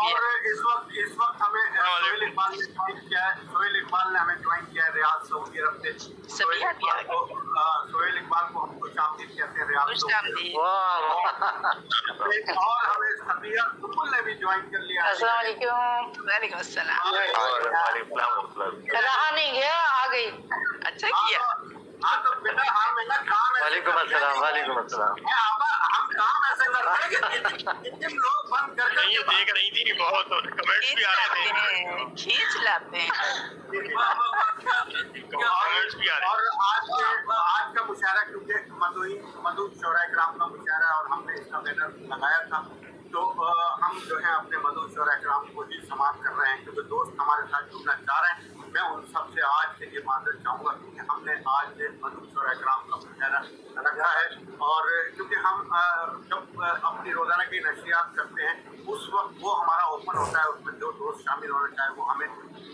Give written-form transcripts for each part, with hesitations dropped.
اور اس وقت ہمیں سہیل اقبال نے جوائن کیا ہے. سہیل اقبال نے ہمیں جوائن کیا ہے ریاض سعودی عرب سے. سہیل اقبال کو ہم خوش آمدید کہتے ہیں ریاض سعودی عرب. اور ہمیں صفیہ سنبل نے بھی جوائن کر لیا. السلام علیکم. وعلیکم السلام. رہا نہیں گیا, آ گئی. اچھا کیا. ہاں تو بیٹا ہم کام وعلیکم السلام. وعلیکم السلام. ہم کام ایسے کرتے ہیں کہ جن لوگ بند کر کے یہ دیکھ رہی تھی بہت کمنٹس بھی آ رہے تھے, کھینچ لاتے ہیں. کمنٹس بھی آ رہے اور آج کا مشاعرہ کیونکہ مدعو شعراء کرام کا مشاعرہ ہے اور ہم نے اس کا بینر لگایا تھا, تو ہم جو ہے اپنے مدعو شعراء کرام کو ہی سماعت کر رہے ہیں کیونکہ دوست ہمارے ساتھ جڑنا چاہ رہے ہیں. میں ان سب سے آج سے یہ معذرت چاہوں گا کیونکہ ہم نے آج مدعو شعراء کرام کا مشاعرہ رکھا ہے, اور کیونکہ ہم جب اپنی روزانہ کی نشریات کرتے ہیں اس وقت وہ ہمارا اوپن ہوتا ہے, اس میں جو دوست شامل ہونا چاہے وہ ہمیں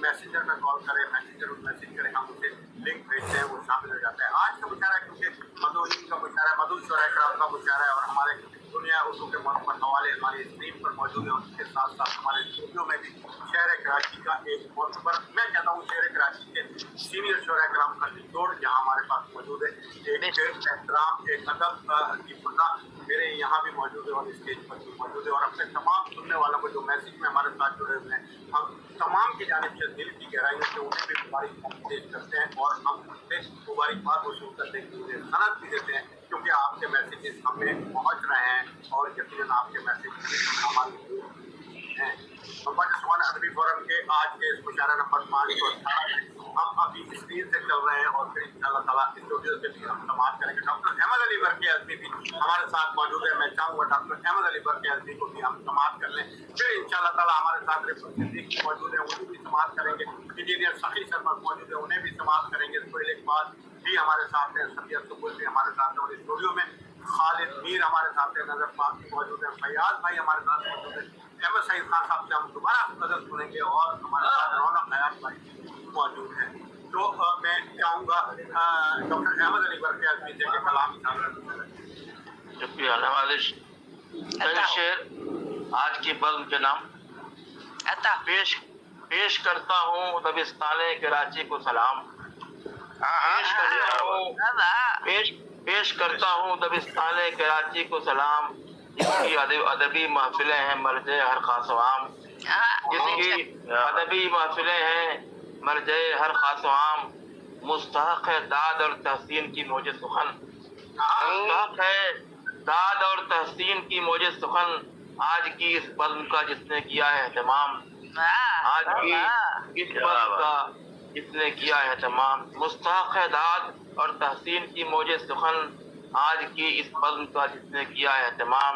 میسنجر میں کال کرے, میسنجر میں میسج کرے, ہم اسے لنک بھیجتے ہیں, وہ شامل ہو جاتا ہے. آج کا مشاعرہ کیونکہ مدعوین کا مشاعرہ ہے, مدعو شعراء کرام کا مشاعرہ ہے, اور ہمارے دنیا اردو کے مرکز حوالے ہماری اسکرین پر موجود ہیں, اس کے ساتھ ساتھ ہمارے اسٹوڈیو میں بھی شہر کراچی کا ایک معتبر, میں کہتا ہوں شہر کراچی کے سینئر شعراء کرام کا نچوڑ یہاں ہمارے پاس موجود ہے. ایک احترام, ایک ادب کی فضا میرے یہاں بھی موجود ہے اور اسٹیج پر بھی موجود ہے, اور اپنے تمام سننے والوں کو جو میسج میں ہمارے ساتھ جڑے ہوئے ہیں ہم تمام کی جانب سے دل کی گہرائیوں سے انہیں بھی مبارکباد پیش کرتے ہیں, اور ہم ان سے مبارکباد وصول کرتے ہیں, انہیں صنعت بھی دیتے ہیں کیونکہ آپ کے میسیجز ہم میں پہنچ رہے ہیں, اور یقیناً آپ کے میسیج ہمارے ہیں. پاکستان ادبی فورم کے آج کے اس مشاعرہ نمبر 518 میں ہم ابھی اسکرین سے چل رہے ہیں, اور پھر انشاءاللہ تعالیٰ اسٹوڈیو سے بھی ہم سماعت کریں گے. ڈاکٹر احمد علی برقی ازمی بھی ہمارے ساتھ موجود ہے, میں چاہوں گا ڈاکٹر احمد علی برقی ازمی کو بھی ہم سماعت کر لیں. پھر انشاءاللہ تعالیٰ ہمارے ساتھ رفعت صدیقی موجود ہے, انہیں بھی سماعت کریں گے. انجینئر سخی سرمد موجود ہے, انہیں بھی سماعت کریں گے. سہیل اقبال بھی ہمارے ساتھ ہیں, صفیہ سنبل بھی ہمارے ساتھ ہیں, اور اسٹوڈیو میں خالد میر ہمارے ساتھ ہیں, نظر پاک موجود ہیں, فیاض بھائی ہمارے ساتھ موجود ہیں, احمد سعید خان صاحب سے ہم دوبارہ غزل سنیں گے, اور ہمارے ساتھ رونق حیات بھائی موجود ہیں. تو میں چاہوں گا ڈاکٹر احمد علی برقی ازمی سے کہ کلام شکریہ. نوازش شعر آج کی بزم کے نام عطا پیش کرتا ہوں دبستان کراچی کو سلام. پیش کرتا ہوں دبستان کراچی کو سلام, جس کی ادبی محفلیں ہیں مرجع ہر خاص و عام. جس کی ادبی محفلیں ہیں مرجع ہر خاص و عام, مستحق ہے داد اور تحسین کی موج سخن. مستحق ہے داد اور تحسین کی موج سخن, آج کی اس بزم کا جس نے کیا ہے اہتمام. آج کی اس بزم کا جس نے کیا ہے اہتمام, مستحق ہے داد اور تحسین کی موج سخن, آج کی اس بزم کا جس نے کیا ہے اہتمام.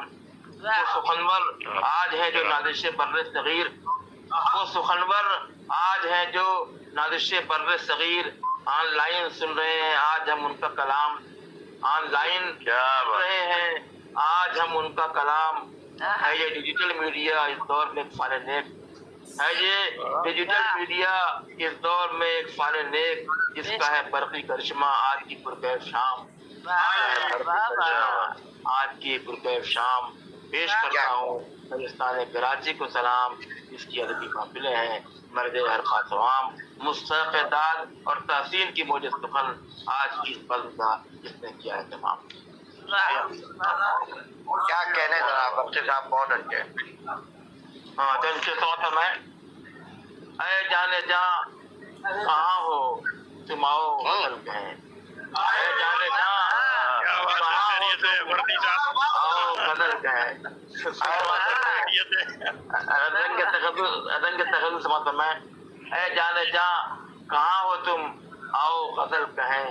وہ سخنور آج ہے جو نازش بر صغیر, وہ سخنور آج ہے جو نازش بر صغیر, آن لائن سن رہے ہیں آج ہم ان کا کلام. آن لائن سن رہے ہیں آج ہم ان کا کلام. ہے یہ ڈیجیٹل میڈیا اس دور میں ایک فال نیک, ہے یہ ڈیجیٹل میڈیا اس دور میں ایک فال نیک, جس کا ہے برقی کرشمہ آج کی پرکیف شام. آج کی پرکیف شام پیش کرتا ہوں دبستان کراچی کو سلام, جس کی ادبی محفلیں ہیں مرجع ہر خاص و عام, مستحق داد اور تحسین کی موج سخن, آج کی اس بزم کا جس نے کیا ہے تمام. کیا کہنے جناب بخش صاحب, بہت اچھے. ہاں تو ان کے ساتھ میں اے جانے جاں کہاں ہو تم آؤ غزل کہیں, اے جانے جاں کہاں ہو تم آؤ غزل کہیں. رنگ تخلص سماعت میں اے جانے جاں کہاں ہو تم آؤ غزل کہیں,